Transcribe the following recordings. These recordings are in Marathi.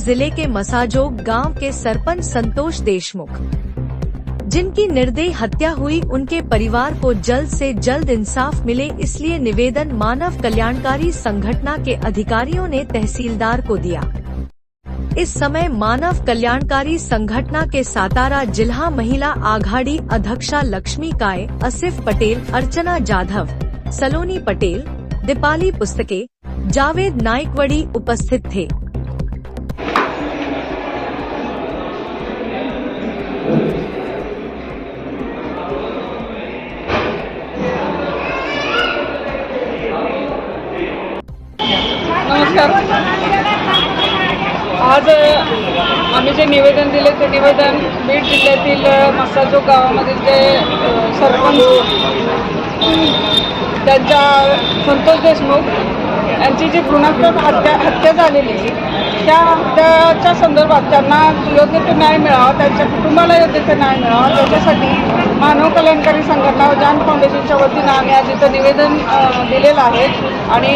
जिले के मसाजोग गांव के सरपंच संतोष देशमुख, जिनकी निर्दयी हत्या हुई, उनके परिवार को जल्द से जल्द इंसाफ मिले, इसलिए निवेदन मानव कल्याणकारी संगठन के अधिकारियों ने तहसीलदार को दिया। इस समय मानव कल्याणकारी संगठन के सातारा जिला महिला आघाड़ी अध्यक्षा लक्ष्मी काय, आसिफ पटेल, अर्चना जाधव, सलोनी पटेल, दीपाली पुस्तके, जावेद नाइकवड़ी उपस्थित थे। नमस्कार। आज आम्ही जे निवेदन दिले ते निवेदन बीड जिल्ह्यातील मसाजोग गावामधील जे सरपंच त्यांच्या संतोष देशमुख यांची जी भ्रूणात्मक हत्या झालेली, त्या हत्याच्या संदर्भात त्यांना योग्य तो न्याय मिळावा, त्यांच्या कुटुंबाला योग्य तो न्याय मिळावा, त्याच्यासाठी मानव कल्याणकारी संघटना जॉन फाउंडेशनच्या वतीनं आम्ही आज इथं निवेदन दिलेलं आहे आणि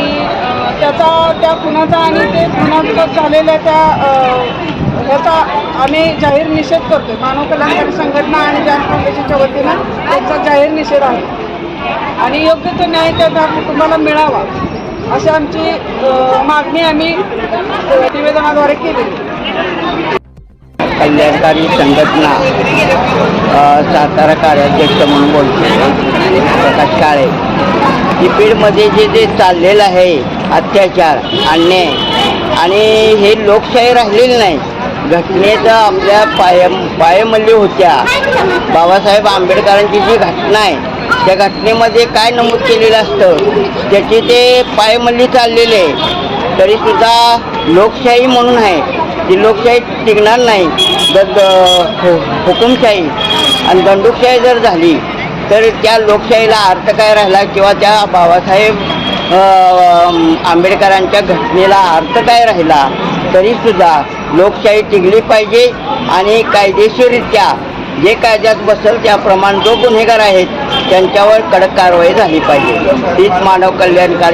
त्या खुनाचा आणि ते खुनात्मक झालेल्या ह्याचा आम्ही जाहीर निषेध करतोय। मानव कल्याणकारी संघटना आणि जॉन फाउंडेशनच्या वतीनं त्यांचा जाहीर निषेध आहे आणि योग्य तो न्याय त्या कुटुंबाला मिळावा अशी आमची मागणी आम्ही निवेदनाद्वारे केली। कल्याणकारी संघटना सातारा कार्याध्यक्ष म्हणून बोलतो प्रकाश काळे की बीडमध्ये जे चाललेलं आहे अत्याचार, अन्याय आणि हे लोकशाही राहिलेली नाही। घटनेचं आपल्या पायमल्ली होत्या बाबासाहेब आंबेडकरांची जी घटना आहे त्या घटनेमध्ये काय नमूद केलेलं असतं त्याची ते पायमल्ली चाललेले आहे, तरीसुद्धा लोकशाही म्हणून आहे ती लोकशाही टिकणार नाही। हुकुमशाही आणि दंडुकशाही जर झाली तर त्या लोकशाहीला अर्थ काय राहिला किंवा त्या बाबासाहेब आंबेडकरांच्या घटनेला अर्थ काय राहिला। तरीसुद्धा लोकशाही टिकली पाहिजे आणि कायदेशीररित्या जे कायद्यात बसेल त्याप्रमाणे जो गुन्हेगार आहेत त्यांच्यावर कडक कारवाई झाली पाहिजे। तीच मानव कल्याणकारी